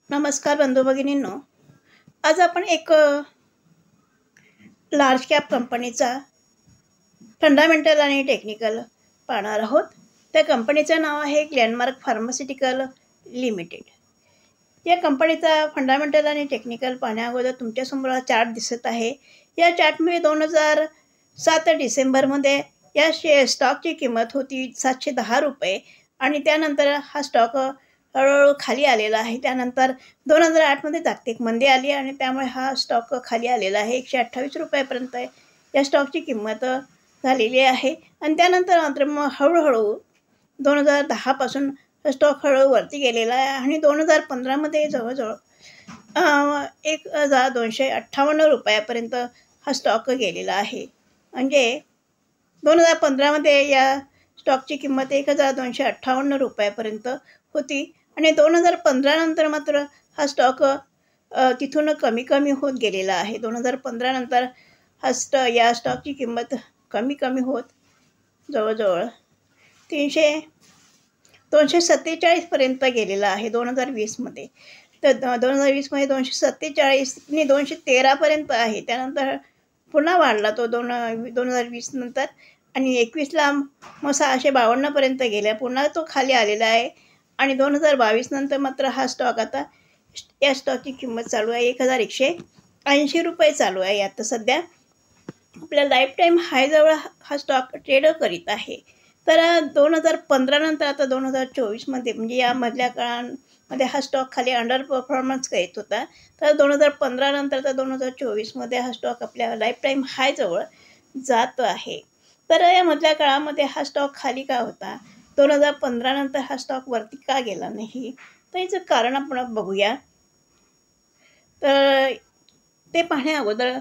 नमस्कार बंधू भगिनींनो. आज आपण एक लार्ज कॅप कंपनीचा फंडामेंटल आणि टेक्निकल पाहणार आहोत. त्या कंपनीचं नाव आहे ग्लेनमार्क फार्मास्युटिकल लिमिटेड. या कंपनीचा फंडामेंटल आणि टेक्निकल पाहण्याअगोदर तुमच्यासमोर हा चार्ट दिसत आहे. या चार्टमध्ये 2007 डिसेंबरमध्ये या स्टॉकची किंमत होती 710 रुपये आणि त्यानंतर हा स्टॉक हळूहळू खाली आलेला आहे. त्यानंतर 2008मध्ये जागतिक मंदी आली आणि त्यामुळे हा स्टॉक खाली आलेला आहे. 128 रुपयापर्यंत या स्टॉकची किंमत झालेली आहे आणि त्यानंतर मात्र मग हळूहळू 2010पासून स्टॉक हळूहळू वरती गेलेला आहे आणि 2015मध्ये जवळजवळ 1258 रुपयापर्यंत हा स्टॉक गेलेला आहे. म्हणजे 2015मध्ये या स्टॉकची किंमत 1258 रुपयापर्यंत होती आणि 2015 नंतर मात्र हा स्टॉक तिथून कमी कमी होत गेलेला आहे. 2015 नंतर या स्टॉकची किंमत कमी कमी होत जवळजवळ 247पर्यंत गेलेला आहे 2020मध्ये. तर 2020मध्ये 247 आणि 213पर्यंत आहे. त्यानंतर पुन्हा वाढला तो 2020 नंतर आणि 21ला मग 652पर्यंत गेला. पुन्हा तो खाली आलेला आहे आणि 2022 नंतर मात्र हा स्टॉक आता या स्टॉकची किंमत चालू आहे 1180 रुपये चालू आहे. आता सध्या आपल्या लाईफ टाईम हायजवळ हा स्टॉक ट्रेड करीत आहे. तर 2015 नंतर आता 2024मध्ये म्हणजे या मधल्या काळामध्ये हा स्टॉक खाली अंडर परफॉर्मन्स करत होता. तर 2015 नंतर तर 2024मध्ये हा स्टॉक आपल्या लाईफ टाईम हायजवळ जात आहे. तर या मधल्या काळामध्ये हा स्टॉक खाली का होता, 2015 नंतर हा स्टॉक वरती का गेला नाही, तर याचं कारण आपण बघूया. तर ते पाहण्या अगोदर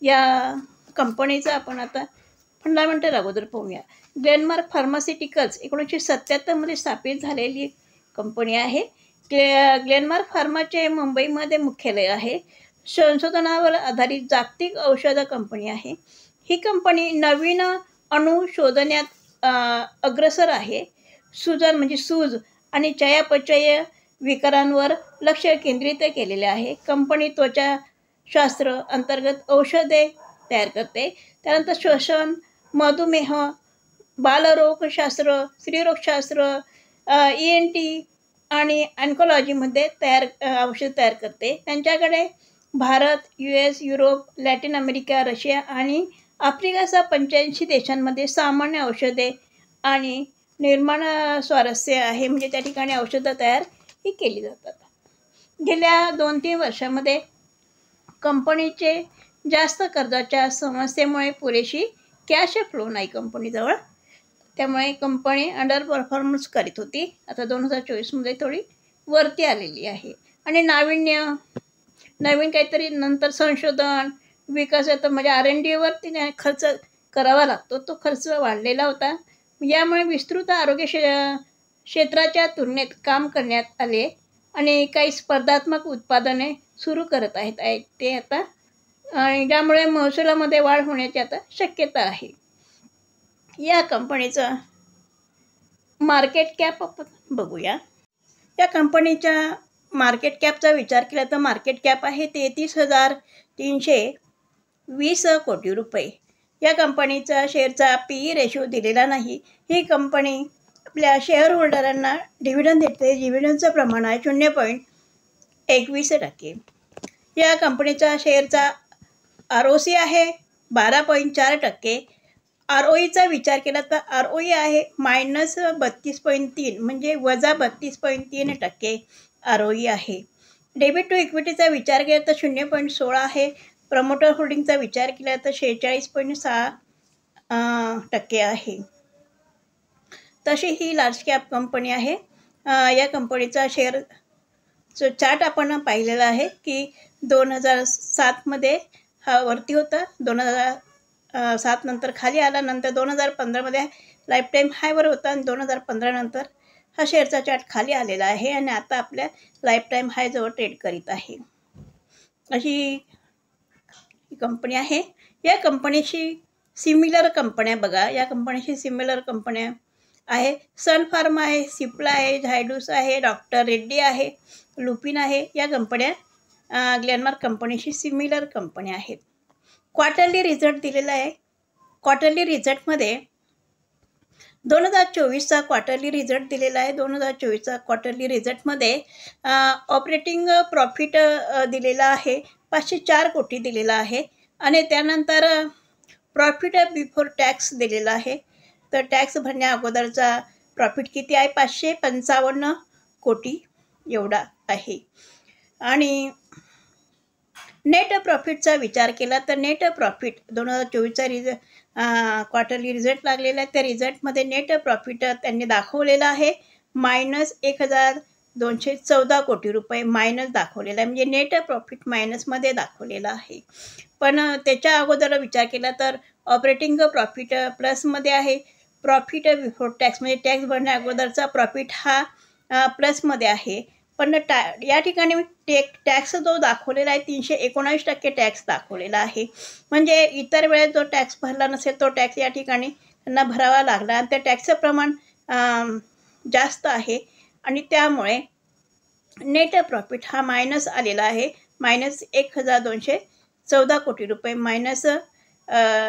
या कंपनीचं आपण आता फंडामेंटल अगोदर पाहूया. ग्लेनमार्क फार्मास्युटिकल्स 1977मध्ये स्थापित झालेली कंपनी आहे. ग्लेनमार्क फार्माचे मुंबईमध्ये मुख्यालय आहे. संशोधनावर आधारित जागतिक औषध कंपनी आहे. ही कंपनी नवीन अणू शोधण्यात अग्रेसर आहे. सूज आणि चयापचय विकारांवर लक्ष केंद्रित केलेले आहे. कंपनी त्वचाशास्त्र अंतर्गत औषधे तयार करते. त्यानंतर श्वसन, मधुमेह, बालरोगशास्त्र, स्त्रीरोगशास्त्र, ENT आणि ऑन्कोलॉजीमध्ये औषध तयार करते. त्यांच्याकडे Bharat, US, Europe, Latin America, Russia आणि आफ्रिकासह 85 देशांमध्ये सामान्य औषधे आणि निर्माण स्वारस्य आहे. म्हणजे त्या ठिकाणी औषधं तयार ही केली जातात. गेल्या 2-3 वर्षामध्ये कंपनीचे जास्त कर्जाच्या समस्येमुळे पुरेशी कॅश फ्लो नाही कंपनीजवळ. त्यामुळे कंपनी अंडर परफॉर्मन्स करीत होती. आता 2024मध्ये थोडी वरती आलेली आहे आणि नवीन काहीतरी नंतर संशोधन विकास येतं म्हणजे R&Dवरती खर्च करावा लागतो. तो खर्च वाढलेला होता. यामुळे विस्तृत आरोग्य क्षेत्राच्या तुलनेत काम करण्यात आले आणि काही स्पर्धात्मक उत्पादने सुरू करत आहेत ते आता आणि ज्यामुळे महसुलामध्ये वाढ होण्याची आता शक्यता आहे. या कंपनीचं मार्केट कॅप आपण बघूया. या कंपनीच्या मार्केट कॅपचा विचार केला तर मार्केट कॅप आहे 33,320 कोटी रुपये. या कंपनीचा शेअरचा PE रेशो दिलेला नाही. ही कंपनी आपल्या शेअर होल्डरांना डिव्हिडंड देते. डिव्हिडंडचं प्रमाण आहे 0.21%. या कंपनीचा शेअरचा ROC आहे 12.4%. ROEचा विचार केला तर ROE आहे -32.3 म्हणजे -32.3% ROE आहे. डेबिट टू इक्विटीचा विचार केला तर 0.16 आहे. प्रमोटर होल्डिंगचा विचार केला तर 46.6% आहे. तशी ही लार्ज कॅप कंपनी आहे. या कंपनीचा शेअर चार्ट आपण पाहिलेला आहे की 2007मध्ये हा वरती होता, 2007 नंतर खाली आला, नंतर 2015मध्ये लाईफ टाईम हायवर होता आणि 2015 नंतर हा शेअरचा चार्ट खाली आलेला आहे आणि आता आपल्या लाईफ टाईम हायजवळ ट्रेड करीत आहे. अशी ही कंपनी आहे. या कंपनीशी सिमिलर कंपन्या बघा. या कंपनीशी सिमिलर कंपन्या आहे, सन फार्मा आहे, सिप्ला आहे, झायडूस आहे, डॉक्टर रेड्डी आहे, लुपिन आहे. या कंपन्या ग्लेनमार्क कंपनीशी सिमिलर कंपन्या आहेत. क्वार्टरली रिझल्ट दिलेला आहे. क्वार्टरली रिझल्टमध्ये 2024चा क्वार्टरली रिझल्ट दिलेला आहे. 2024चा क्वार्टरली रिझल्टमध्ये ऑपरेटिंग प्रॉफिट दिलेला आहे 504 कोटी दिलेला आहे. आणि त्यानंतर प्रॉफिट बिफोर टॅक्स दिलेला आहे. तर टॅक्स भरण्या अगोदरचा प्रॉफिट किती आहे? 555 कोटी एवढा आहे. आणि नेट प्रॉफिटचा विचार केला तर नेट प्रॉफिट 2024चा क्वार्टरली रिझल्ट लागलेला आहे. त्या रिझल्टमध्ये नेट प्रॉफिट त्यांनी दाखवलेला आहे -1214 कोटी रुपये मायनस दाखवलेला आहे. म्हणजे नेट प्रॉफिट मायनसमध्ये दाखवलेला आहे. पण त्याच्या अगोदर विचार केला तर ऑपरेटिंग प्रॉफिट प्लसमध्ये आहे. प्रॉफिट बिफोर टॅक्स म्हणजे टॅक्स भरण्या अगोदरचा प्रॉफिट हा प्लसमध्ये आहे. पण या ठिकाणी टॅक्स जो दाखवलेला आहे 319% टॅक्स दाखवलेला आहे. म्हणजे इतर वेळेस जो टॅक्स भरला नसेल तो टॅक्स या ठिकाणी त्यांना भरावा लागला आणि त्या टॅक्सचं प्रमाण जास्त आहे. आणि त्यामुळे नेट प्रॉफिट हा मायनस आलेला आहे. -1214 कोटी रुपये मायनस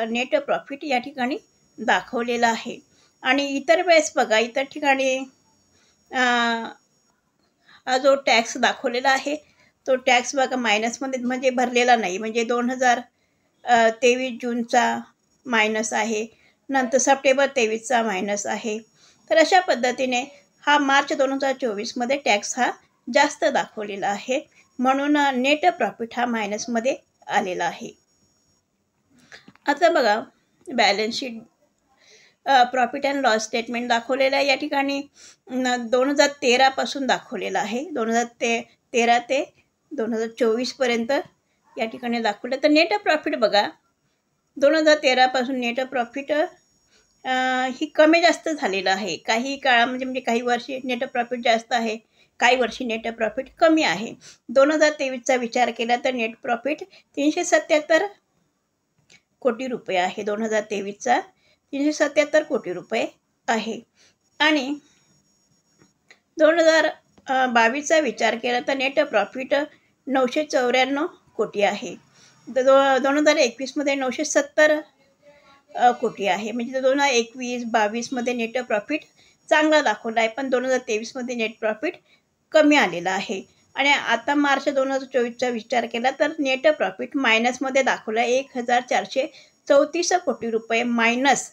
नेट प्रॉफिट या ठिकाणी दाखवलेला आहे. आणि इतर वेळेस बघा, इतर ठिकाणी हा जो टॅक्स दाखवलेला आहे तो टॅक्स बघा मायनसमध्ये म्हणजे भरलेला नाही. म्हणजे 2023 जूनचा मायनस आहे, नंतर सप्टेंबर 23चा मायनस आहे. तर अशा पद्धतीने हा मार्च 2024मध्ये टॅक्स हा जास्त दाखवलेला आहे. म्हणून नेट प्रॉफिट हा मायनसमध्ये आलेला आहे. आता बघा balance sheet profit and loss statement दाखवलेलं आहे. या ठिकाणी 2013 दाखवलेलं आहे. 2013 ते 2024पर्यंत या ठिकाणी दाखवलं. तर नेट प्रॉफिट बघा 2013 नेट प्रॉफिट ही कमी जास्त झालेलं आहे. काही काळामध्ये म्हणजे काही वर्षी नेट प्रॉफिट जास्त आहे, काही वर्षी नेट प्रॉफिट कमी आहे. 2023चा विचार केला तर नेट प्रॉफिट 377 कोटी रुपये आहे. 2023चा 377 कोटी रुपये आहे. आणि 2022चा विचार केला तर नेट प्रॉफिट 994 कोटी आहे. 2021मध्ये 970 कोटी आहे. म्हणजे 2021-22मध्ये नेट प्रॉफिट चांगला दाखवला आहे, पण 2023मध्ये नेट प्रॉफिट कमी आलेला आहे. आणि आता मार्च 2024चा विचार केला तर नेट प्रॉफिट मायनसमध्ये दाखवला आहे. 1434 कोटी रुपये मायनस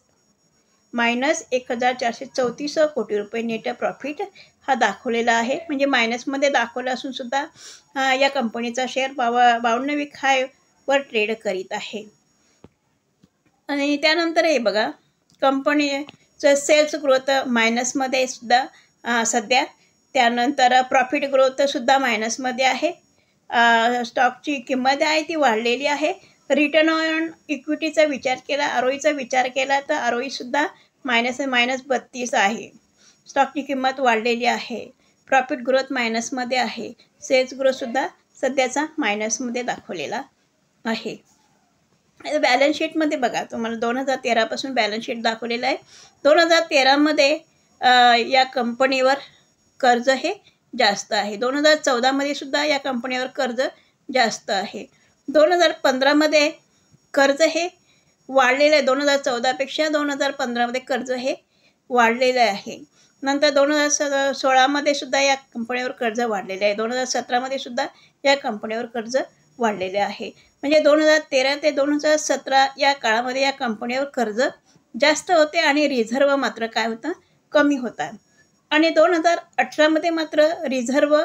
1434 कोटी रुपये नेट प्रॉफिट हा दाखवलेला आहे. म्हणजे मायनसमध्ये दाखवला असून सुद्धा या कंपनीचा शेअर 52 वीक हायवर ट्रेड करीत आहे. आणि त्यानंतर हे बघा कंपनीचं सेल्स ग्रोथ मायनसमध्ये सुद्धा सध्या. त्यानंतर प्रॉफिट ग्रोथसुद्धा मायनसमध्ये आहे. स्टॉकची किंमत आहे ती वाढलेली आहे. रिटर्न ऑन इक्विटीचा विचार केला, ROEचा विचार केला तर ROEसुद्धा -32 आहे. स्टॉकची किंमत वाढलेली आहे. प्रॉफिट ग्रोथ मायनसमध्ये आहे. सेल्स ग्रोथसुद्धा सध्याचा मायनसमध्ये दाखवलेला आहे. बॅलन्स शीटमध्ये बघा तुम्हाला 2013 बॅलन्स शीट दाखवलेलं आहे. 2013मध्ये या कंपनीवर कर्ज हे जास्त आहे. 2014मध्ये सुद्धा या कंपनीवर कर्ज जास्त आहे. 2015मध्ये कर्ज हे वाढलेलं आहे. 2014पेक्षा 2015मध्ये कर्ज हे वाढलेलं आहे. नंतर 2016मध्ये सुद्धा या कंपनीवर कर्ज वाढलेले आहे. 2017मध्ये सुद्धा या कंपनीवर कर्ज वाढलेले आहे. म्हणजे 2013 ते 2017 या काळामध्ये या कंपनीवर कर्ज जास्त होते आणि रिझर्व मात्र काय होतं? कमी होता. आणि 2018मध्ये मात्र रिझर्व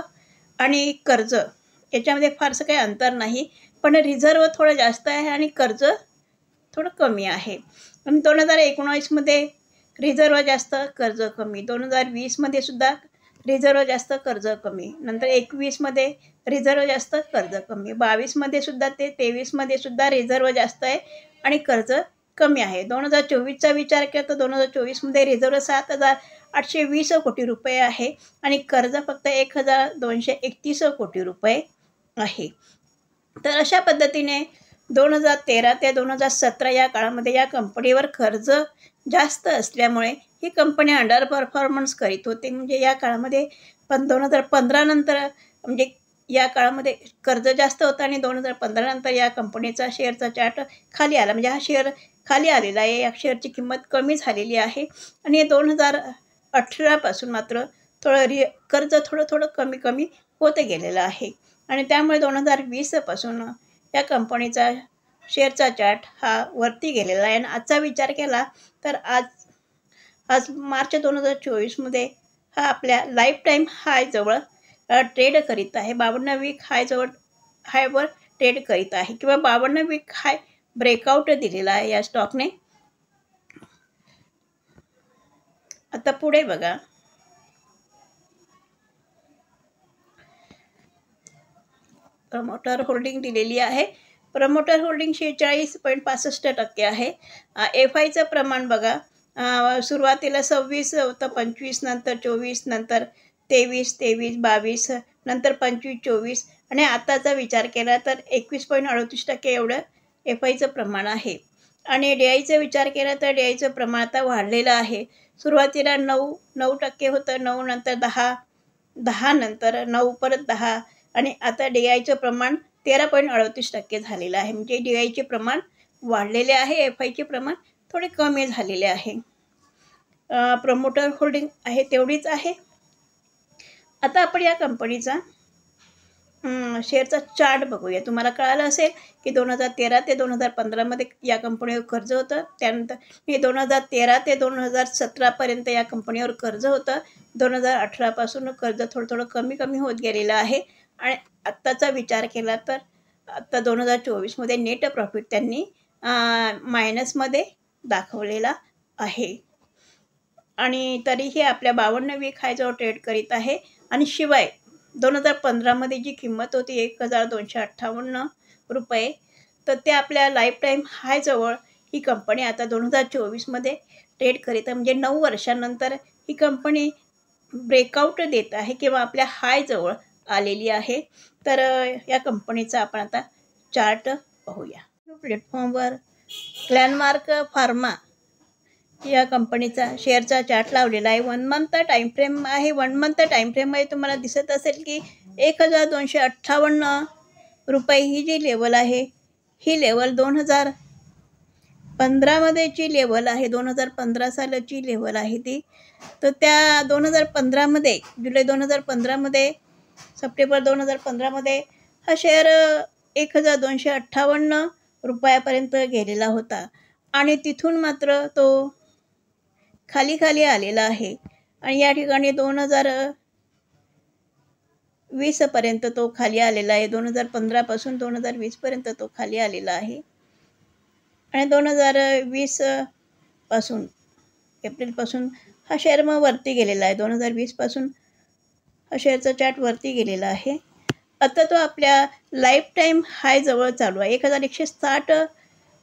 आणि कर्ज याच्यामध्ये फारसं काही अंतर नाही, पण रिझर्व थोडं जास्त आहे आणि कर्ज थोडं कमी आहे. आणि 2019मध्ये रिझर्व जास्त कर्ज कमी. 2020मध्ये सुद्धा रिझर्व जास्त कर्ज कमी. नंतर 21मध्ये रिझर्व जास्त कर्ज कमी. 22मध्ये सुद्धा ते 23मध्ये सुद्धा रिझर्व जास्त आहे आणि कर्ज कमी आहे. 2024चा विचार केला तर 2024मध्ये रिझर्व 7,820 कोटी रुपये आहे आणि कर्ज फक्त 1,231 कोटी रुपये आहे. तर अशा पद्धतीने 2013 ते 2017 या काळामध्ये या कंपनीवर कर्ज जास्त असल्यामुळे ही कंपनी अंडर परफॉर्मन्स करीत होते. म्हणजे या काळामध्ये 2015 नंतर म्हणजे या काळामध्ये कर्ज जास्त होतं आणि 2015 नंतर या कंपनीचा शेअरचा चार्ट खाली आला. म्हणजे हा शेअर खाली आलेला आहे. या शेअरची किंमत कमी झालेली आहे आणि 2018 मात्र थोडं कर्ज थोडं कमी कमी होत गेलेलं आहे आणि त्यामुळे 2020 या कंपनीचा शेअरचा चार्ट हा वरती गेलेला आहे. आणि आजचा विचार केला तर आज आज मार्च 2024 हा आपल्या लाईफ टाईम हायजवळ ट्रेड करीत आहे. 52 वीक हायवर ट्रेड करीत आहे किंवा 52 वीक हाय ब्रेकआउट दिलेला आहे या स्टॉकने. आता पुढे बघा, प्रमोटर होल्डिंग दिलेली आहे. प्रमोटर होल्डिंग 46.65% आहे. FIचं प्रमाण बघा, सुरुवातीला 26 होतं, 25 नंतर 24 नंतर 23, 22 नंतर 25, 24 आणि आताचा विचार केला तर 21.38% एवढं FIचं प्रमाण आहे. आणि DIचं विचार केला तर DIचं प्रमाण आता वाढलेलं आहे. सुरुवातीला 9% होतं, 9 नंतर 10, 10 नंतर 9 परत 10 आणि आता DIचं प्रमाण 13.38% झालेलं आहे. म्हणजे DIचे प्रमाण वाढलेले आहे, FIचे प्रमाण थोडे कमी झालेले आहे. प्रमोटर होल्डिंग आहे तेवढीच आहे. आता आपण या कंपनीचा शेअरचा चार्ट बघूया. तुम्हाला कळालं असेल की 2013 ते 2015 या कंपनीवर कर्ज होतं. त्यानंतर 2013 ते 2017 या कंपनीवर कर्ज होतं. 2018 कर्ज थोडं कमी कमी होत गेलेलं आहे आणि आत्ताचा विचार केला तर आत्ता 2024 नेट प्रॉफिट त्यांनी मायनसमध्ये दाखवलेला आहे आणि तरीही आपल्या 52 वीक हायजवळ ट्रेड करीत आहे. आणि शिवाय 2015 जी किंमत होती 1258 रुपये, तर ते आपल्या लाईफ टाईम हायजवळ ही कंपनी आता 2024 ट्रेड करीत आहे. म्हणजे 9 वर्षांनंतर ही कंपनी ब्रेकआउट देत आहे किंवा आपल्या हायजवळ आलेली आहे. तर या कंपनीचा आपण आता चार्ट पाहूया. प्लॅटफॉर्मवर ग्लॅनमार्क फार्मा या कंपनीचा शेअरचा चार्ट लावलेला आहे. 1 मंथ टाईम फ्रेम आहे. 1 मंथ टाईम फ्रेममध्ये तुम्हाला दिसत असेल की 1258 रुपये ही जी लेवल आहे, ही लेवल 2015 लेवल आहे. 2015 सालाची लेवल आहे ती. तर त्या 2015 जुलै 2015 सप्टेंबर 2015 हा शेअर 1258 रुपयापर्यंत गेलेला होता आणि तिथून मात्र तो खाली आलेला आहे आणि या ठिकाणी 2020 तो खाली आलेला आहे. 2015 2020 तो खाली आलेला आहे आणि 2020 एप्रिलपासून हा शेअर मग वरती गेलेला आहे. 2020 हा शेअरचा चार्ट वरती गेलेला आहे. आता तो आपल्या लाईफ टाईम हायजवळ चालू आहे. 1160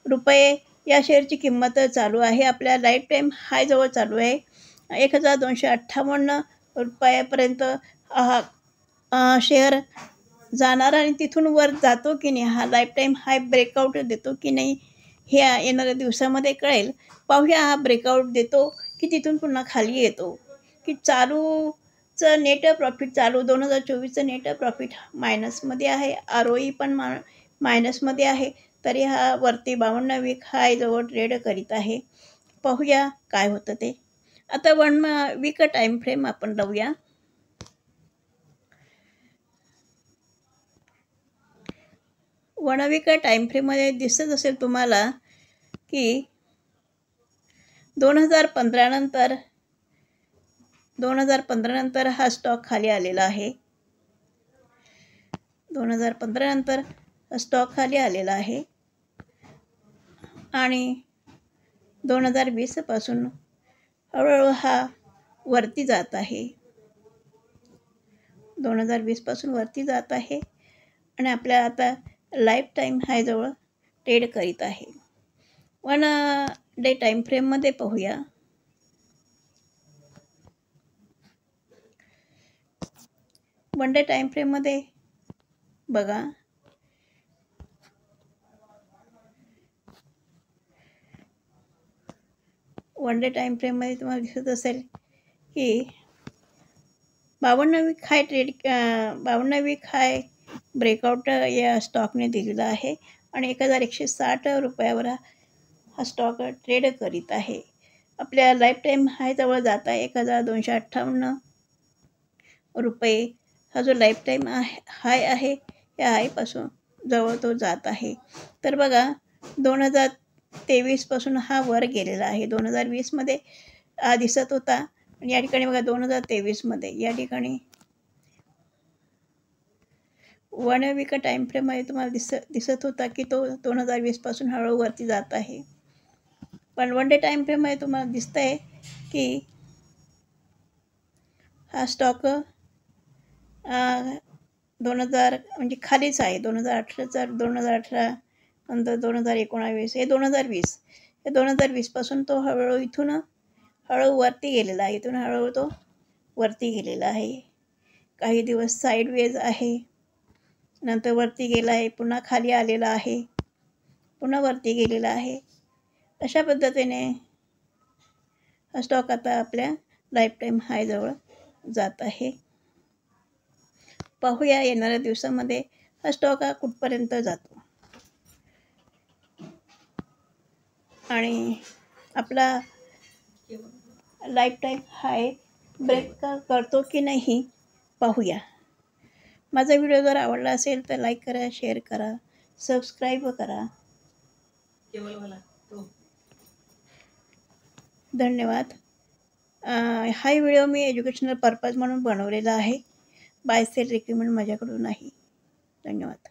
रुपये या शेअरची किंमत चालू आहे. आपल्या लाईफ टाईम हायजवळ चालू आहे. 1258 रुपयापर्यंत हा शेअर जाणार आणि तिथून वर जातो की नाही, हा लाईफ टाईम हाय ब्रेकआउट देतो की नाही हे येणाऱ्या दिवसामध्ये कळेल. पाहूया हा ब्रेकआउट देतो की तिथून पुन्हा खाली येतो. की चालूचं नेट प्रॉफिट 2024चं नेट प्रॉफिट मायनसमध्ये आहे. ROE पण मायनसमध्ये आहे. तरी हा वरती 52 वीक हायजवळ ट्रेड करीत आहे. पाहूया काय होतं ते. आता 1 वीक टाईम फ्रेम आपण लावूया. 1 वीक टाईम फ्रेममध्ये दिसत असेल तुम्हाला की 2015 नंतर हा स्टॉक खाली आलेला आहे. 2015 नंतर हा स्टॉक खाली आलेला आहे आणि 2020 हळूहळू हा वरती जात आहे. 2020 वरती जात आहे आणि आपल्या आता लाईफ टाईम हायजवळ ट्रेड करीत आहे. 1 डे टाईम फ्रेममध्ये पाहूया. 1 डे टाईम फ्रेममध्ये बघा, वन डे टाईम फ्रेममध्ये तुम्हाला दिसत असेल की 52 वीक हाय 52 वीक हाय ब्रेकआउट या स्टॉकने दिलेला आहे आणि 1160 रुपयावर हा स्टॉक ट्रेड करीत आहे. आपल्या लाईफ टाईम हायजवळ जात आहे 1258 रुपये. हा जो लाईफ टाईम हाय आहे या हायपासून जवळ तो जात आहे. तर बघा 2023पासून हा वर गेलेला आहे. 2020मध्ये दिसत होता आणि या ठिकाणी बघा 2023मध्ये या ठिकाणी 1 वीक टाईम फ्रेममध्ये तुम्हाला दिसत होता की तो 2020पासून हळूहळू वरती जात आहे. पण वन डे टाईम फ्रेममध्ये तुम्हाला दिसत आहे की हा स्टॉक 2000 म्हणजे खालीच आहे. 2018 नंतर 2019 हे 2020 हे 2020पासून तो हळूहळू इथून हळूहळू वरती गेलेला आहे. इथून हळूहळू तो वरती गेलेला आहे. काही दिवस साईडवेज आहे, नंतर वरती गेला आहे, पुन्हा खाली आलेला आहे, पुन्हा वरती गेलेला आहे. अशा पद्धतीने हा स्टॉक आता आपल्या लाईफ टाईम हायजवळ जात आहे. पाहूया येणाऱ्या दिवसामध्ये हा स्टॉक हा कुठपर्यंत जातो आणि आपला लाईफ टाईम हाय ब्रेक करतो की नाही पाहूया. माझा व्हिडिओ जर आवडला असेल तर लाईक करा, शेअर करा, सबस्क्राईब करा. धन्यवाद. हा व्हिडिओ मी एज्युकेशनल पर्पज म्हणून बनवलेला आहे. बाय सेल रिकमेंड माझ्याकडून नाही. धन्यवाद.